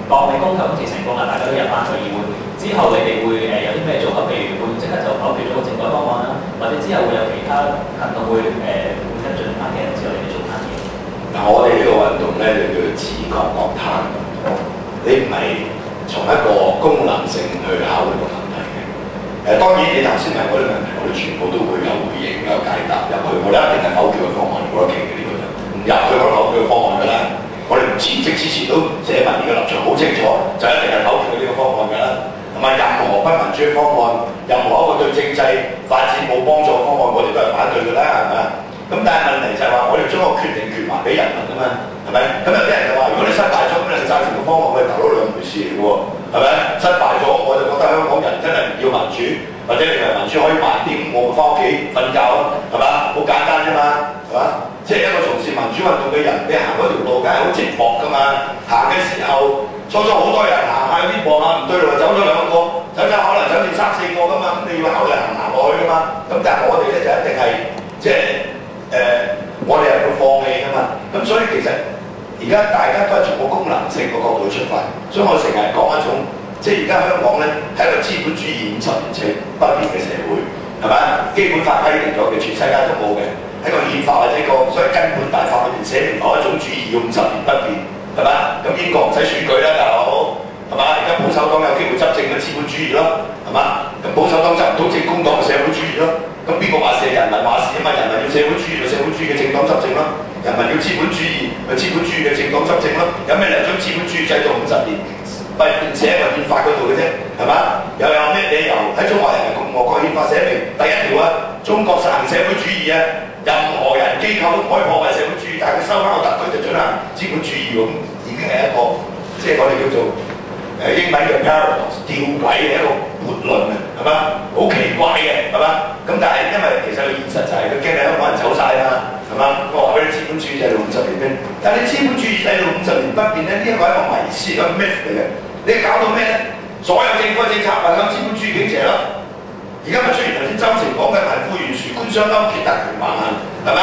國會公投今次成功啦，大家都入翻咗議會。之後你哋會有啲咩做法？譬如會即刻就否決咗個政改方案啦，或者之後會有其他行動會跟進翻嘅，之後你哋做翻嘢。嗱，我哋呢個運動咧就叫做自覺樂壇，你唔係從一個功能性去考慮個問題嘅。當然你頭先問嗰啲問題，我哋全部都會有回應、有解答入去。我哋一定係否決嘅方案，冇得傾嘅呢個就唔入去嗰個否決嘅方案㗎啦。我哋辭職之前都寫明呢個立場好清楚，就一定係否決呢個方案㗎啦。同埋任何不民主嘅方案，任何一個對政制發展冇幫助嘅方案，我哋都係反對㗎啦，係咪？咁但係問題就係話，我哋將個決定權還俾人民啊嘛，係咪？咁有啲人就話，如果你失敗咗，咁你就贊成個方案，我哋頭都兩回事嚟嘅喎，係咪？失敗咗，我就覺得香港人真係唔要民主，或者認為民主可以慢啲，我咪翻屋企瞓覺咯，係嘛？好簡單啫嘛，係嘛？即係一個從事民主運動嘅人，你行嗰條路梗係好寂寞㗎嘛，行嘅時候。初初好多人行下有啲望下唔對路，走咗兩個，走可能走住三四個噶嘛，咁你要考慮行落去噶嘛。咁但係我哋咧就一定係我哋係會放棄噶嘛。咁所以其實而家大家都係從個功能性個角度出發，所以我成日講一種，即係而家香港咧係一個資本主義50年前不變嘅社會，係咪？基本法規定咗嘅，全世界都冇嘅，喺個憲法或者個所謂根本大法裏面寫明某一種主義要50年不變。係嘛？咁英國唔使選舉啦，大佬，係嘛？而家保守黨有機會執政嘅資本主義咯，係嘛？咁保守黨執唔到政工黨嘅社會主義咯。咁邊個話事？人民話事啊嘛！人民要社會主義，咪社會主義嘅政黨執政咯；人民要資本主義，咪資本主義嘅政黨執政咯。有咩理由將資本主義制度50年咪寫喺個憲法嗰度嘅啫？係嘛？又有咩理由喺中華人民共和國憲法寫明第一條啊？中國實行社會主義啊！任何人機構都唔可以破壞社會主義，但係佢收翻個特區就進行資本主義咁，已經係一個即係我哋叫做英文嘅 paradox 吊詭嘅一個悖論啊，係嘛？好奇怪嘅，係嘛？咁但係因為其實個現實就係佢驚你香港人走晒啦，係嘛？我話俾你資本主義制度50年咩？但係你資本主義制度50年不變咧，呢一個係一個迷思，一個 myth 嚟嘅。你搞到咩咧？所有政府嘅政策係向資本主義傾斜咯。而家咪出現頭先周成講嘅貧富懸殊、官商勾結、特權橫行，係咪？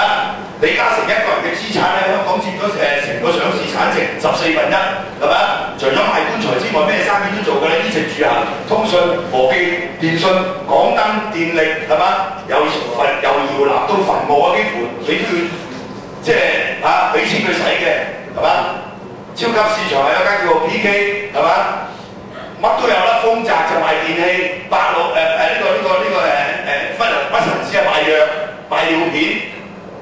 李嘉誠一個人嘅資產咧，香港佔咗成個上市產值14%，係咪？除咗賣棺材之外，咩生意都做㗎啦，衣食住行、通訊、和記、電信、港燈、電力，係嘛？由搖籃到墳墓啊，幾乎你都要即係俾錢佢使嘅，係嘛？超級市場係有間叫做 PK， 係嘛？乜都有啦，豐澤就賣電器，百老屈臣氏係賣藥、賣尿片，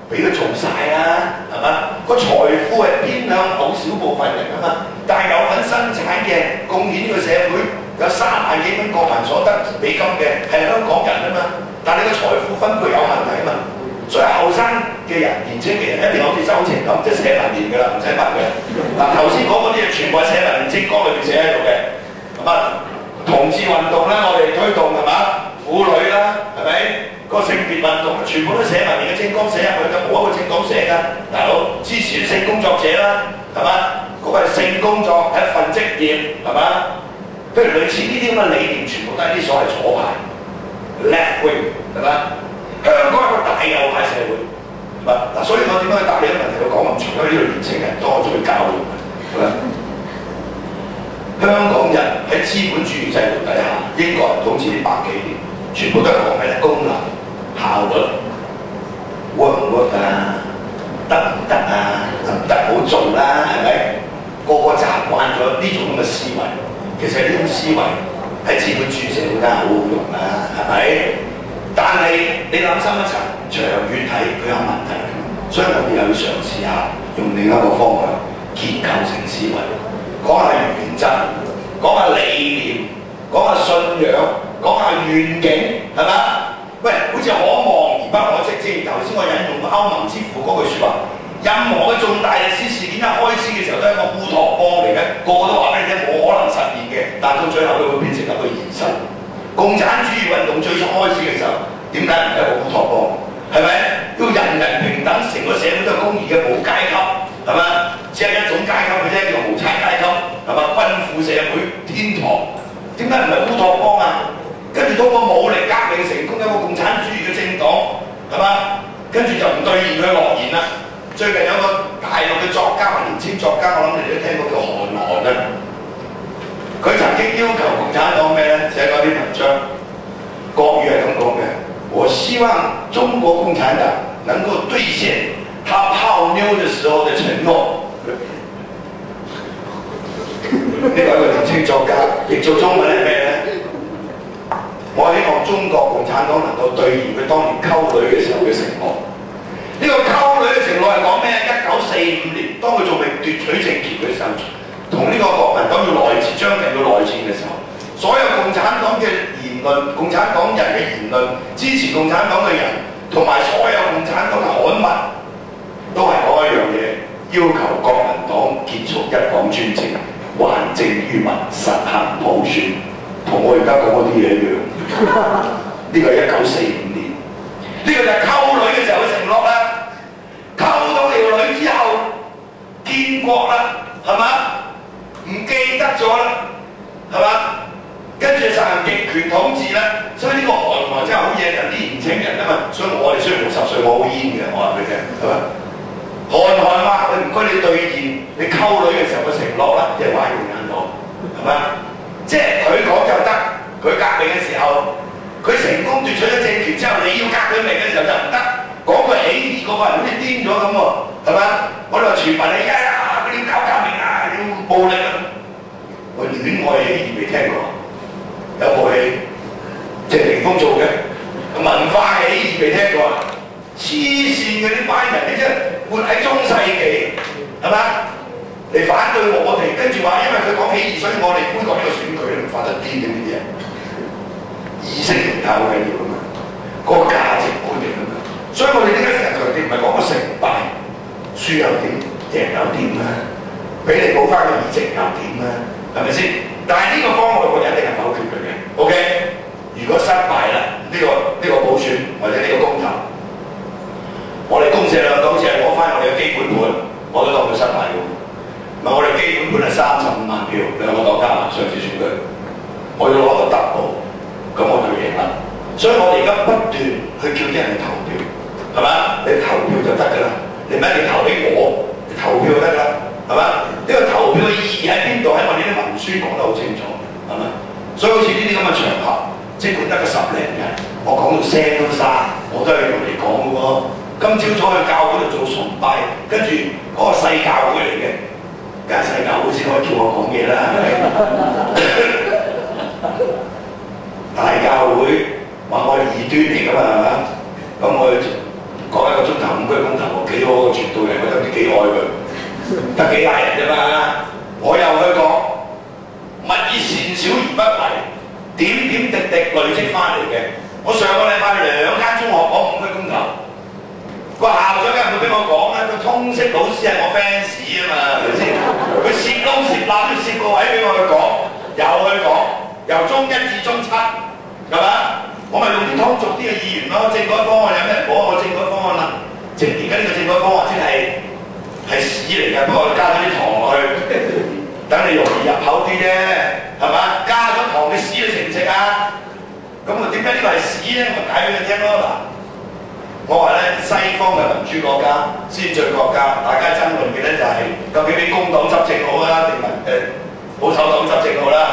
俾佢做晒啦，係嘛？個財富係偏向好少部分人啊嘛，但係有份生產嘅貢獻呢個社會，有3萬幾蚊國民所得美金嘅係香港人啊嘛，但係你個財富分配有問題啊嘛，所以後生嘅人、年青嘅人一定好似周庭咁，即係寫文言㗎啦，唔使問嘅。嗱頭先講嗰啲嘢全部係寫文言政綱裏邊寫喺度嘅。咁同志運動啦，我哋推動係嘛？婦女啦，係咪？個性別運動全部都寫埋你嘅政綱寫入去㗎，冇一個政綱寫㗎。大佬支持性工作者啦，係嘛？嗰個係性工作係一份職業，係嘛？譬如類似呢啲咁嘅理念，全部都係啲所謂左派 left wing， 係嘛？香港係一個大右派社會，係嘛？嗱，所以我點解去答你啲問題？我講咁長，因為呢度年青人多，我中意教育，係嘛？香港人喺資本主義制度底下，英國人統治呢100幾年，全部都係講緊功能、效率 ，work 唔 work 啊？得唔得啊？唔得好做啦，係咪？個個習慣咗呢種咁嘅思維，其實呢種思維喺資本主義社會梗係好好用啦，係咪？但係你諗深一層，長遠睇佢有問題，所以我哋又要嘗試下用另一個方向結構性思維。講下原則，講下理念，講下信仰，講下願景，係咪？喂，好似可望而不可即。正如頭先我引用歐盟之父嗰句説話，任何嘅重大歷史事件一開始嘅時候都係一個烏托邦嚟嘅，個個都話俾你聽冇可能實現嘅，但到最後佢會變成一個現實。共產主義運動最初開始嘅時候，點解唔係一個烏托邦？係咪？要人人平等，成個社會都係公義嘅，冇階級，係咪？只係一種階級嘅啫，叫無產階級，係咪？均富社會天堂，點解唔係烏托邦啊？跟住通過武力革命成功一個共產主義嘅政黨，係嘛？跟住就唔兌現佢諾言啦。最近有個大陸嘅作家，年青作家，我諗你哋都聽過叫韓寒啊。章，國語係咁講嘅：我希望中國共產黨能夠兌現他泡妞的時候的承諾。呢個係一個年青作家，譯做中文係咩呢？我希望中國共產黨能夠兌現佢當年溝女嘅時候嘅承諾。呢個溝女嘅承諾係講咩？1945年，當佢仲未奪取政權嘅時候，同呢個國民黨要內戰，將近要內戰嘅時候，所有共產黨嘅言論、共產黨人嘅言論、支持共產黨嘅人，同埋所有共產黨嘅刊物，都係講一樣嘢，要求國民黨結束一黨專政，還政於民，實行普選，同我而家講嗰啲嘢一樣。呢個係1945年，呢個就係溝女嘅時候嘅承諾啦。溝到條女之後，建國啦，係嘛？唔記得咗啦，係嘛？跟住實行極權統治啦。所以呢個韓寒真係好嘢，啲年青人啊嘛。所以我哋雖然60歲，我好煙嘅，我話俾你聽，係嘛？韓寒話：你唔該你兌現你溝女嘅時候嘅承諾啦，即係話用眼講，係嘛？即係佢講就得，佢革命嘅時候，佢成功奪取咗政權之後，你要革佢命嘅時候就唔得。講佢起義嗰個人好似癲咗咁喎，係嘛？我哋話全民起義啊，佢要搞革命啊，要暴力啊！我戀愛起義未聽過，有部戲謝霆鋒做嘅文化起義未聽過啊！黐線嘅呢班人，你真係活喺中世紀，係嘛？你反對我哋，跟住話因為佢講起義，所以我哋杯葛呢個選舉，你發得癲嘅呢啲人，意識形態好緊要㗎嘛，嗰個價值觀嚟㗎嘛。所以我哋點解成日強調唔係講個成敗，輸又點，贏又點啦，俾你補翻個議席又點啦，係咪先？但係呢個方案我哋一定係否決佢嘅。OK， 如果失敗啦，呢個補選或者呢個公投，我哋公社兩黨只係攞翻我哋嘅基本盤，我都當佢失敗㗎。唔係我哋基本盤係35萬票，兩個黨加埋上次選舉，我要攞個double，咁我就贏啦。所以我哋而家不斷去叫啲人去投票，係嘛？你投票就得㗎啦，你唔一定投俾我，你投票就得㗎啦，係嘛？呢個投票嘅意義喺邊度？喺我哋啲文書講得好清楚，係嘛？所以好似呢啲咁嘅場合，即管得個10零人，我講到聲都沙，我都係用嚟講嘅喎。今朝早去教會度做崇拜，跟住嗰個細教會嚟嘅。梗係細教會先可以叫我講嘢啦，係咪？大教會話我係異端嚟㗎嘛，係嘛？咁我講1個鐘頭5區公投，幾好個傳道人，我都唔知幾愛佢，得幾廿人啫嘛。我又去講，勿以善小而不為，點點滴滴累積翻嚟嘅。我上個禮拜2間中學講5區公投。個校長梗係唔會俾我講啦，個通識老師係我 fans 啊嘛，係咪先？佢攝窿攝罅都攝個位俾我去講，又去講，由中1至中7，係嘛？我咪用啲通俗啲嘅語言咯。政改方案有咩唔好？我政改方案啦，而家呢個政改方案先係屎嚟嘅，不過我加咗啲糖落去，等你容易入口啲啫，係嘛？加咗糖嘅屎你食唔食啊？咁啊點解呢個係屎咧？我解俾你聽咯嗱。我話咧，西方嘅民主國家、先進國家，大家爭論嘅咧就係究竟俾工黨執政好啊，定係保守黨執政好啦？